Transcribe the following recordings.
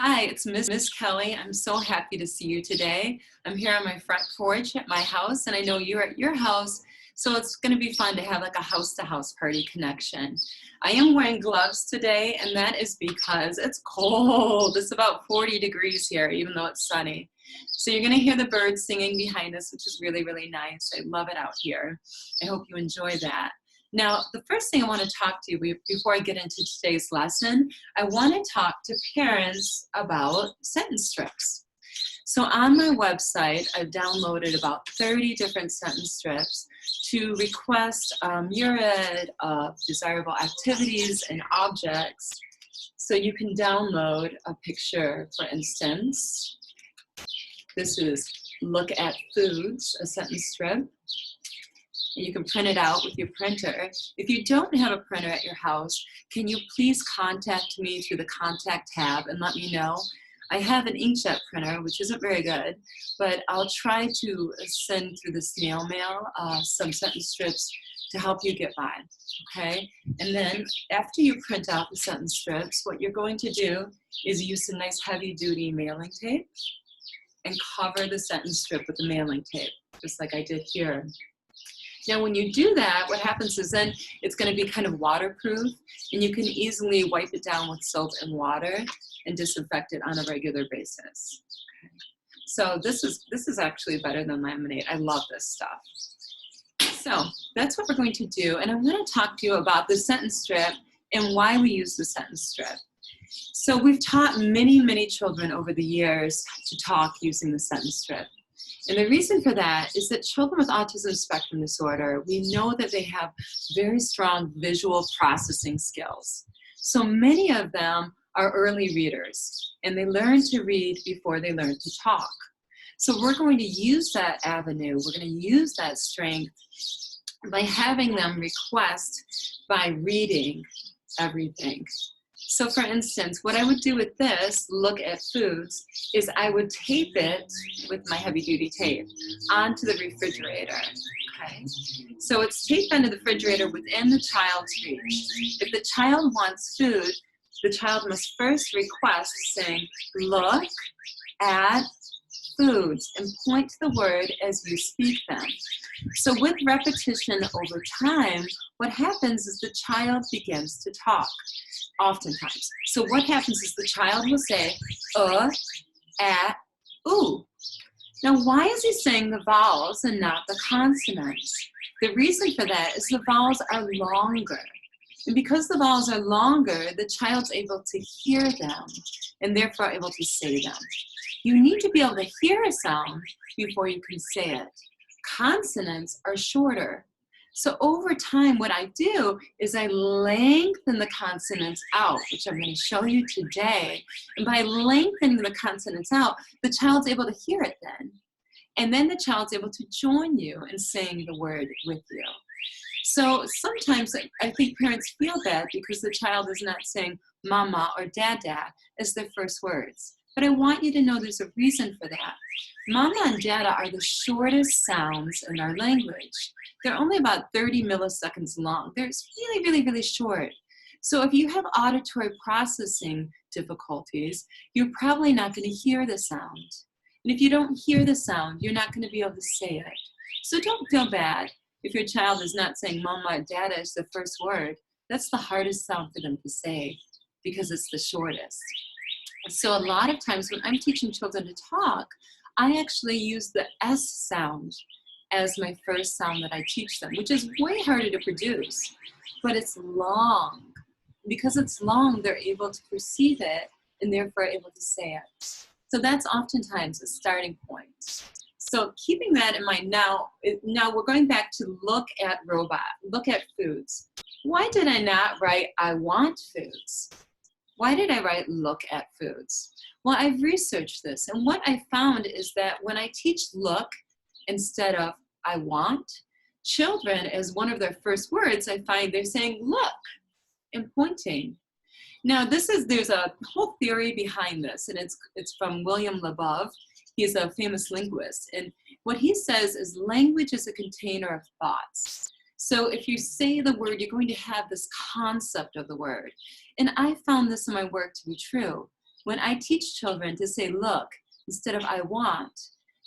Hi, it's Miss Kelly. I'm so happy to see you today. I'm here on my front porch at my house, and I know you're at your house, so it's going to be fun to have like a house-to-house party connection. I am wearing gloves today, and that is because it's cold. It's about 40 degrees here, even though it's sunny. So you're going to hear the birds singing behind us, which is really, really nice. I love it out here. I hope you enjoy that. Now, the first thing I want to talk to you before I get into today's lesson, I want to talk to parents about sentence strips. So on my website, I've downloaded about 30 different sentence strips to request myriad of desirable activities and objects. So you can download a picture, for instance. This is look at foods, a sentence strip. And you can print it out with your printer. If you don't have a printer at your house, can you please contact me through the contact tab and let me know? I have an inkjet printer, which isn't very good, but I'll try to send through the snail mail some sentence strips to help you get by, okay? And then after you print out the sentence strips, what you're going to do is use some nice heavy-duty mailing tape and cover the sentence strip with the mailing tape, just like I did here. Now, when you do that, what happens is then it's going to be kind of waterproof, and you can easily wipe it down with soap and water and disinfect it on a regular basis. Okay. So this is actually better than laminate. I love this stuff. So that's what we're going to do, and I'm going to talk to you about the sentence strip and why we use the sentence strip. So we've taught many, many children over the years to talk using the sentence strip. And the reason for that is that children with autism spectrum disorder, we know that they have very strong visual processing skills. So many of them are early readers, and they learn to read before they learn to talk. So we're going to use that avenue, we're going to use that strength by having them request by reading everything. So for instance, what I would do with this, look at foods, is I would tape it with my heavy duty tape onto the refrigerator, okay? So it's taped onto the refrigerator within the child's reach. If the child wants food, the child must first request saying, look at foods, and point to the word as you speak them. So with repetition over time, what happens is the child begins to talk, oftentimes. So what happens is the child will say, at, ooh. Now, why is he saying the vowels and not the consonants? The reason for that is the vowels are longer. And because the vowels are longer, the child's able to hear them and therefore able to say them. You need to be able to hear a sound before you can say it. Consonants are shorter. So over time, what I do is I lengthen the consonants out, which I'm going to show you today. And by lengthening the consonants out, the child's able to hear it then. And then the child's able to join you in saying the word with you. So sometimes I think parents feel bad because the child is not saying mama or dada as their first words. But I want you to know there's a reason for that. Mama and dada are the shortest sounds in our language. They're only about 30 milliseconds long. They're really, really, really short. So if you have auditory processing difficulties, you're probably not going to hear the sound. And if you don't hear the sound, you're not going to be able to say it. So don't feel bad if your child is not saying mama or dada as the first word. That's the hardest sound for them to say because it's the shortest. So a lot of times when I'm teaching children to talk, I actually use the S sound as my first sound that I teach them, which is way harder to produce, but it's long. Because it's long, they're able to perceive it and therefore able to say it. So that's oftentimes a starting point. So keeping that in mind now we're going back to look at robot, look at foods. Why did I not write I want foods? Why did I write look at foods? Well, I've researched this, and what I found is that when I teach look instead of I want, children, as one of their first words, I find they're saying look and pointing. Now there's a whole theory behind this, and it's from William Labov. He's a famous linguist, and what he says is language is a container of thoughts. So if you say the word, you're going to have this concept of the word. And I found this in my work to be true. When I teach children to say look instead of I want,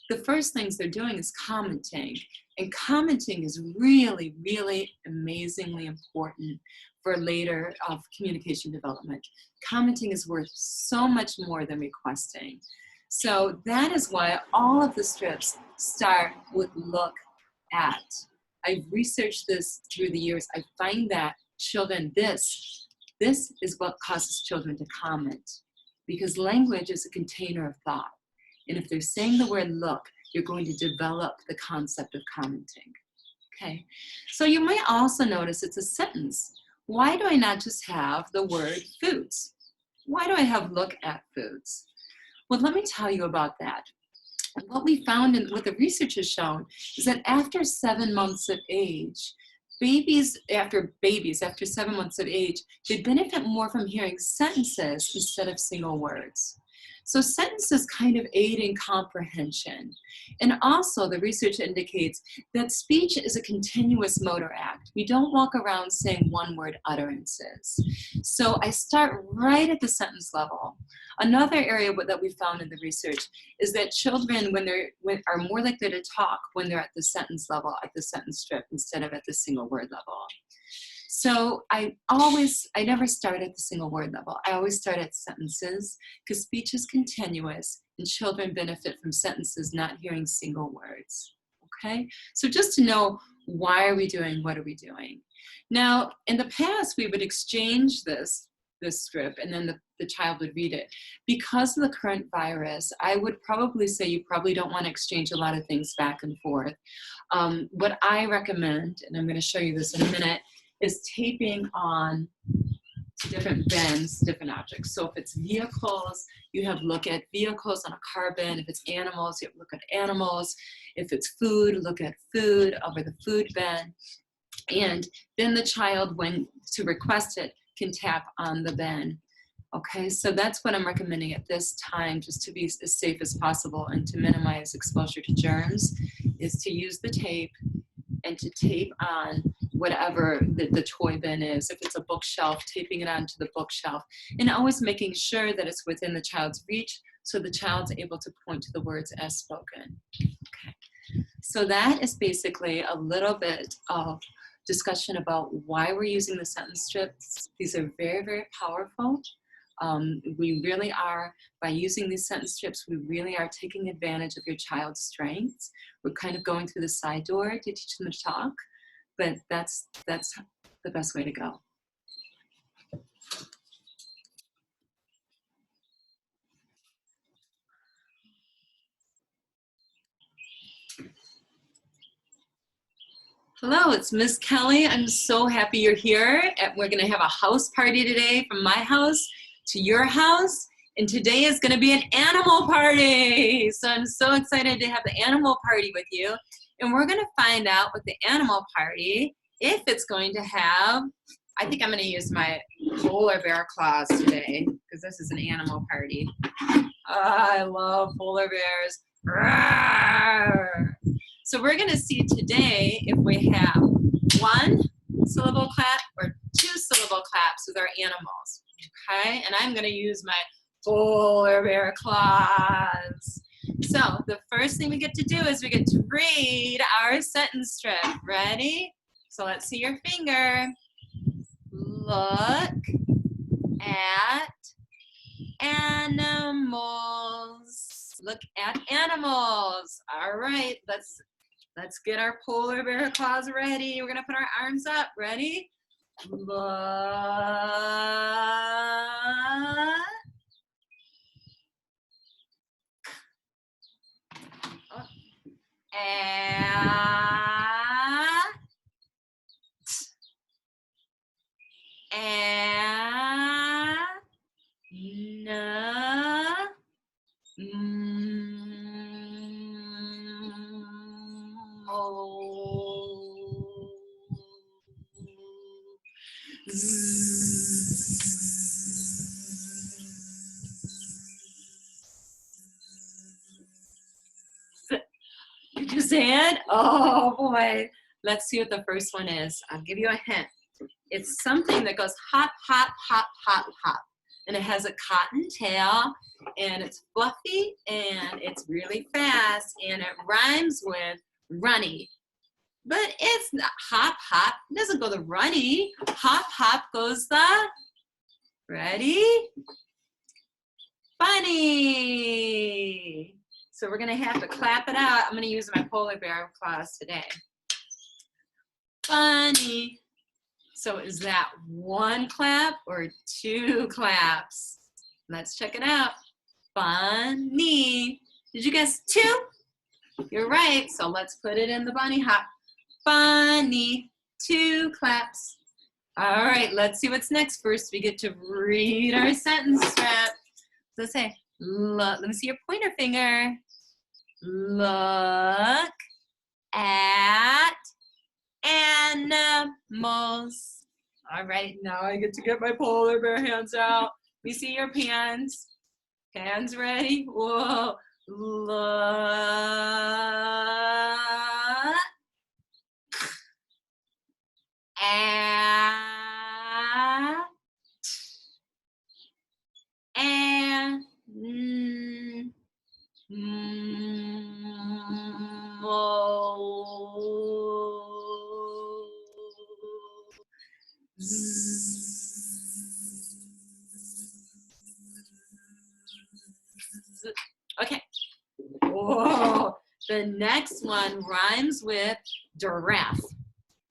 the first things they're doing is commenting. And commenting is really, really amazingly important for later communication development. Commenting is worth so much more than requesting. So that is why all of the strips start with look at. I've researched this through the years. I find that children, this is what causes children to comment, because language is a container of thought. And if they're saying the word look, you're going to develop the concept of commenting. Okay, so you might also notice it's a sentence. Why do I not just have the word foods? Why do I have look at foods? Well, let me tell you about that. What we found and what the research has shown is that after 7 months of age, after 7 months of age, they benefit more from hearing sentences instead of single words. So sentences kind of aid in comprehension. And also the research indicates that speech is a continuous motor act. We don't walk around saying one-word utterances. So I start right at the sentence level. Another area that we found in the research is that children are more likely to talk when they're at the sentence level, at the sentence strip, instead of at the single word level. So I never start at the single word level. I always start at sentences, because speech is continuous and children benefit from sentences, not hearing single words. Okay, so just to know, why are we doing, what are we doing? Now, in the past, we would exchange this strip and then the child would read it. Because of the current virus, I would probably say you probably don't want to exchange a lot of things back and forth. What I recommend, and I'm going to show you this in a minute, is taping on different bins, different objects. So if it's vehicles, you have look at vehicles on a car bin. If it's animals, you have look at animals. If it's food, look at food over the food bin. And then the child, when to request it, can tap on the bin. Okay, so that's what I'm recommending at this time, just to be as safe as possible and to minimize exposure to germs, is to use the tape and to tape on whatever the toy bin is. If it's a bookshelf, taping it onto the bookshelf, and always making sure that it's within the child's reach so the child's able to point to the words as spoken. Okay, so that is basically a little bit of discussion about why we're using the sentence strips. These are very, very powerful. We really are, by using these sentence strips, we really are taking advantage of your child's strengths. We're kind of going through the side door to teach them to talk, but that's the best way to go. Hello, it's Miss Kelly. I'm so happy you're here. We're gonna have a house party today, from my house to your house. And today is gonna be an animal party. So I'm so excited to have the animal party with you. And we're gonna find out with the animal party if it's going to have, I think I'm gonna use my polar bear claws today, because this is an animal party. I love polar bears. Rawr. So we're gonna see today if we have 1 syllable clap or 2 syllable claps with our animals, okay? And I'm gonna use my polar bear claws. So the first thing we get to do is we get to read our sentence strip. Ready? So let's see your finger. Look at animals. Look at animals. All right, let's get our polar bear claws ready. We're gonna put our arms up. Ready? Look Did you say it? Oh boy. Let's see what the first one is. I'll give you a hint. It's something that goes hop, hop, hop, hop, hop. and it has a cotton tail, and it's fluffy, and it's really fast, and it rhymes with runny. But it's not hop, hop. It doesn't go the runny. Hop, hop goes the, ready? Funny. So we're gonna have to clap it out. I'm gonna use my polar bear claws today. Funny. So is that one clap or two claps? Let's check it out. Funny. Did you guess two? You're right. So let's put it in the bunny hop. Funny. Two claps. All right, let's see what's next. First, we get to read our sentence strap. Let's say, look, let me see your pointer finger. Look at animals. All right, now I get to get my polar bear hands out. Let me see your hands. Hands ready? Whoa. Look at Okay. Whoa. The next one rhymes with giraffe.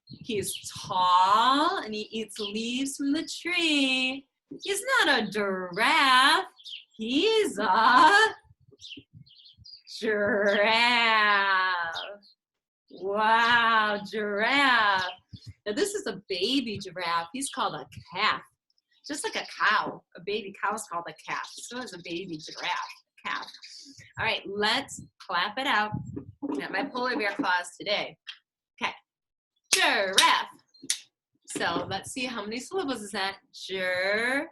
He's tall and he eats leaves from the tree. He's not a giraffe. He's a giraffe. Wow, giraffe. Now this is a baby giraffe. He's called a calf. Just like a cow. A baby cow is called a calf. So is a baby giraffe, calf. All right, let's clap it out. Got my polar bear claws today. Okay, giraffe. So let's see how many syllables is that? Giraffe.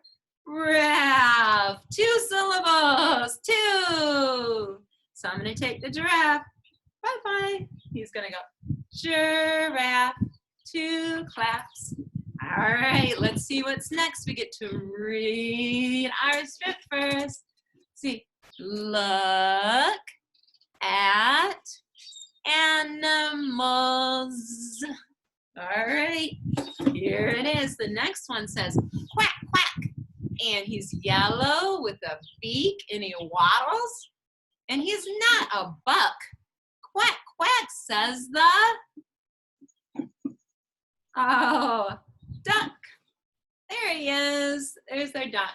2 syllables. 2. So I'm going to take the giraffe. Bye-bye. He's going to go giraffe. 2 claps. All right, let's see what's next. We get to read our script first. Let's see. Look at animals. All right, here it is. The next one says quack, quack. And he's yellow with a beak and he waddles. And he's not a buck. Quack, quack, says the, duck. There he is. There's their duck.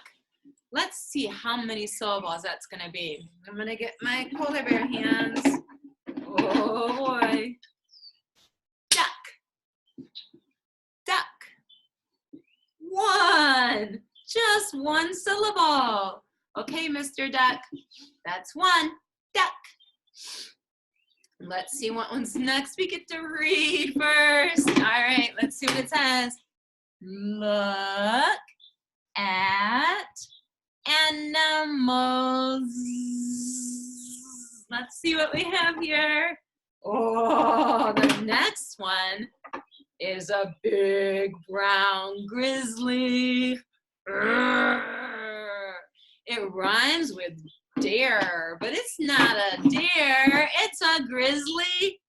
Let's see how many syllables that's going to be. I'm going to get my polar bear hands. Oh, boy. Duck. Duck. 1. Just 1 syllable. Okay, Mr. Duck. That's 1. Duck. Let's see what one's next. We get to read first. All right, let's see what it says. Look at animals. Let's see what we have here. Oh, the next one is a big brown grizzly. It rhymes with deer, but it's not a deer. It's a grizzly.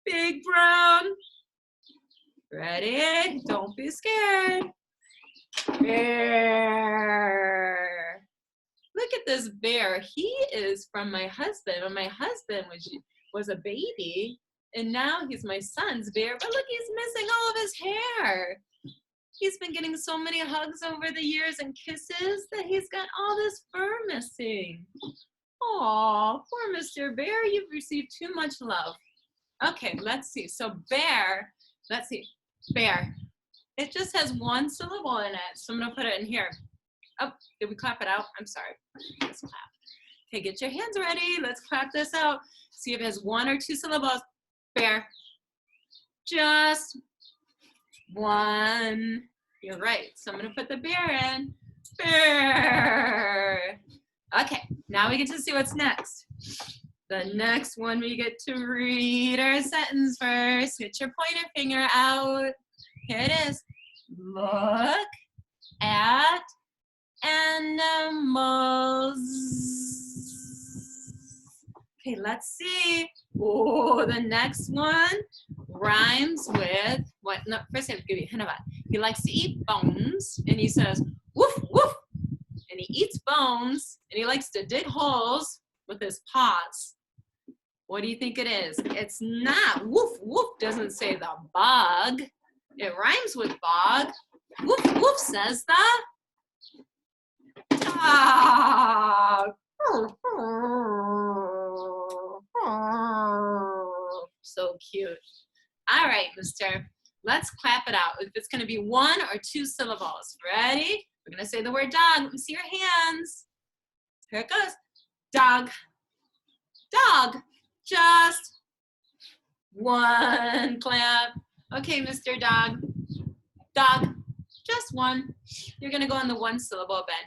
Big brown. Ready? Don't be scared. Bear. Look at this bear. He is from my husband. When my husband was a baby, and now he's my son's bear. But look, he's missing all of his hair. He's been getting so many hugs over the years and kisses that he's got all this fur missing. Aw, poor Mr. Bear, you've received too much love. Okay, let's see. So bear, let's see. Bear. It just has 1 syllable in it, so I'm going to put it in here. Oh, did we clap it out? I'm sorry. Let's clap. Okay, get your hands ready. Let's clap this out. See if it has 1 or 2 syllables. Bear. Just 1. You're right. So I'm going to put the bear in. Bear. Okay, now we get to see what's next. The next one, we get to read our sentence first. Get your pointer finger out. Here it is. Look at animals. Okay, let's see. Oh, the next one rhymes with what? No, first I have to give you a hint about it. He likes to eat bones, and he says, woof, woof. And he eats bones, and he likes to dig holes with his paws. What do you think it is? It's not. Woof, woof doesn't say the bug. It rhymes with bog. Woof, woof says the dog. So cute. All right, mister. Let's clap it out. If it's going to be 1 or 2 syllables. Ready? We're going to say the word dog. Let me see your hands. Here it goes. Dog. Dog. Just 1 clap. Okay, Mr. Dog. Dog. Just 1. You're going to go on the 1 syllable bed.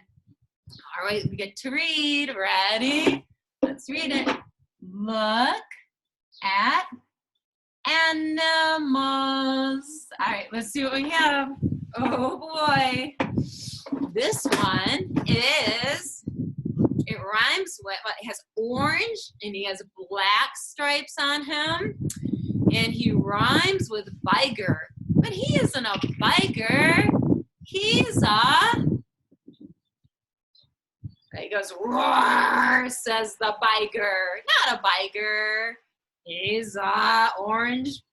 All right, we get to read. Ready? Let's read it. Look at animals. All right, let's see what we have. Oh boy. This one is, it rhymes with, it has orange and he has black stripes on him. And he rhymes with biger. But he isn't a biger. He's a, he goes, roar, says the biger. Not a biger. He's orange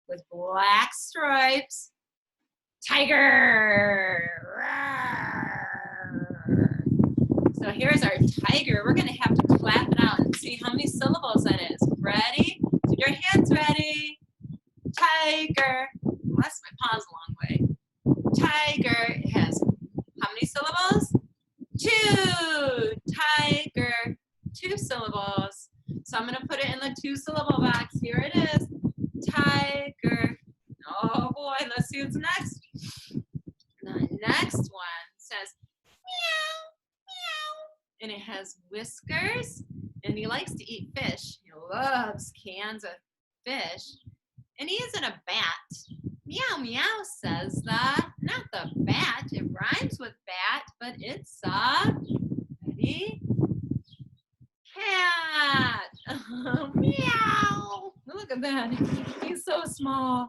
with black stripes. Tiger. Roar. So here's our tiger. We're going to have to clap it out and see how many syllables that is. Ready? Get your hands ready. Tiger. That's my paws a long way. Tiger. It has how many syllables? 2. Tiger. 2 syllables. So I'm going to put it in the 2 syllable box. Here it is. Tiger. Oh boy, let's see what's next. The next one says meow, meow. And it has whiskers. And he likes to eat fish. He loves cans of fish. And he isn't a bat. Meow, meow says the, not the bat. It rhymes with bat, but it's a, ready? Cat. Meow. Look at that. He's so small.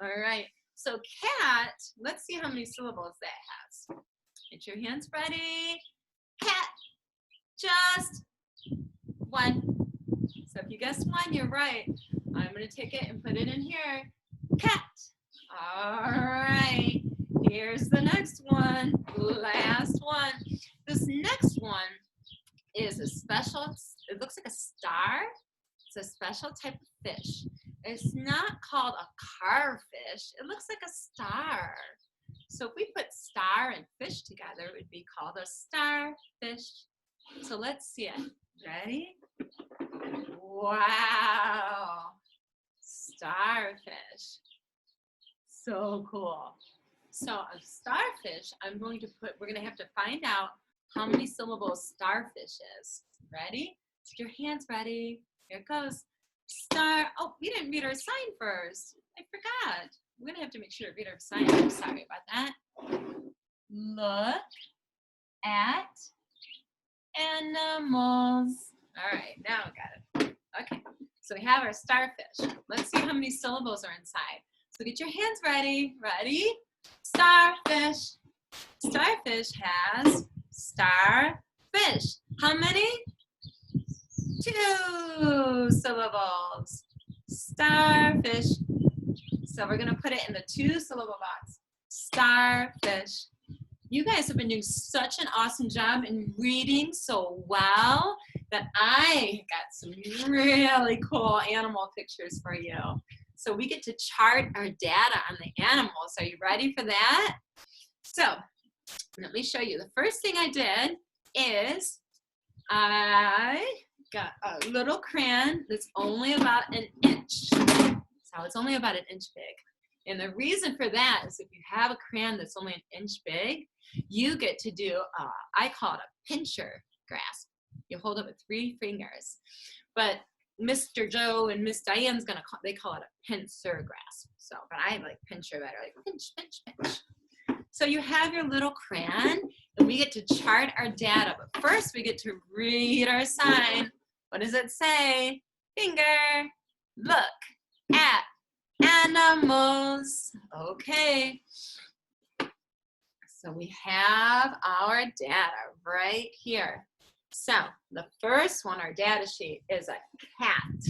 All right. So cat, let's see how many syllables that has. Get your hands ready. Cat. Just 1. So if you guessed 1, you're right. I'm going to take it and put it in here. Cat. All right. Here's the next one. Last one. This next one is a special, it looks like a star. It's a special type of fish. It's not called a carfish. It looks like a star. So if we put star and fish together, it would be called a starfish. So let's see it. Ready? Wow. Starfish. So cool. So a starfish, I'm going to put, we're going to have to find out how many syllables starfish is. Ready? Get your hands ready. Here it goes. Star. Oh, we didn't read our sign first. I forgot. We're going to have to make sure to read our sign. I'm sorry about that. Look at animals. All right, now we got it. Okay, so we have our starfish. Let's see how many syllables are inside. So get your hands ready. Ready? Starfish. Starfish has starfish. How many? 2 syllables. Starfish. So we're going to put it in the 2 syllable box. Starfish. You guys have been doing such an awesome job in reading so well that I got some really cool animal pictures for you. So we get to chart our data on the animals. Are you ready for that? So let me show you. The first thing I did is I got a little crayon that's only about an inch. So it's only about an inch big. And the reason for that is if you have a crayon that's only an inch big, you get to do, I call it a pincher grasp. You hold it with 3 fingers. But Mr. Joe and Miss Diane's they call it a pincer grasp. So, but I like pincher better, like pinch, pinch, pinch. So you have your little crayon, and we get to chart our data. But first, we get to read our sign. What does it say? Finger. Look at animals. Okay. So we have our data right here. So the first one, our data sheet, is a cat.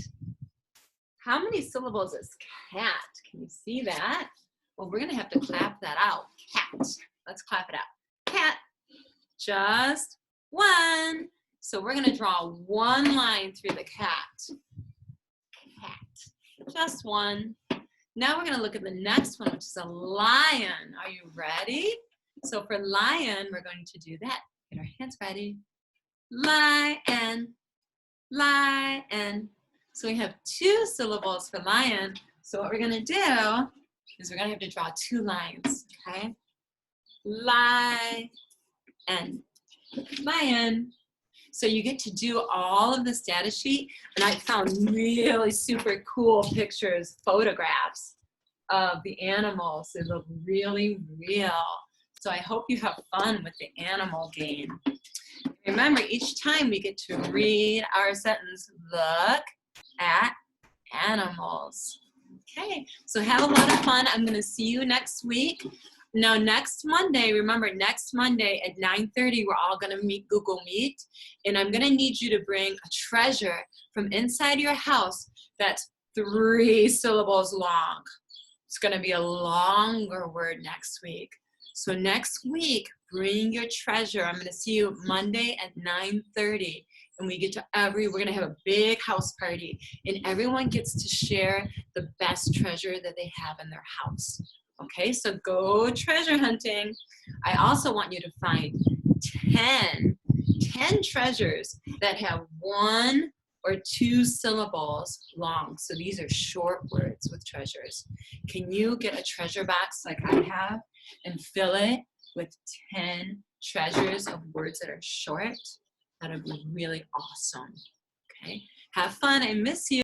How many syllables is cat? Can you see that? Well, we're going to have to clap that out. Cat. Let's clap it out. Cat. Just one. So we're going to draw one line through the cat. Cat. Just one. Now we're going to look at the next one, which is a lion. Are you ready? So for lion, we're going to do that. Get our hands ready. Lion. Lion. So we have 2 syllables for lion. So what we're going to do is we're going to have to draw 2 lines, okay? Lion. Lion. So you get to do all of this data sheet, and I found really super cool pictures, photographs of the animals. They look really real. So I hope you have fun with the animal game. Remember, each time we get to read our sentence, look at animals. Okay, so have a lot of fun. I'm going to see you next week. Now, next Monday, remember, next Monday at 9:30, we're all going to meet Google Meet, and I'm going to need you to bring a treasure from inside your house that's 3 syllables long. It's going to be a longer word next week. So next week, bring your treasure. I'm going to see you Monday at 9:30, and we're going to have a big house party, and everyone gets to share the best treasure that they have in their house. Okay, so go treasure hunting. I also want you to find 10 treasures that have 1 or 2 syllables long. So these are short words with treasures. Can you get a treasure box like I have and fill it with 10 treasures of words that are short? That would be really awesome. Okay, have fun. I miss you.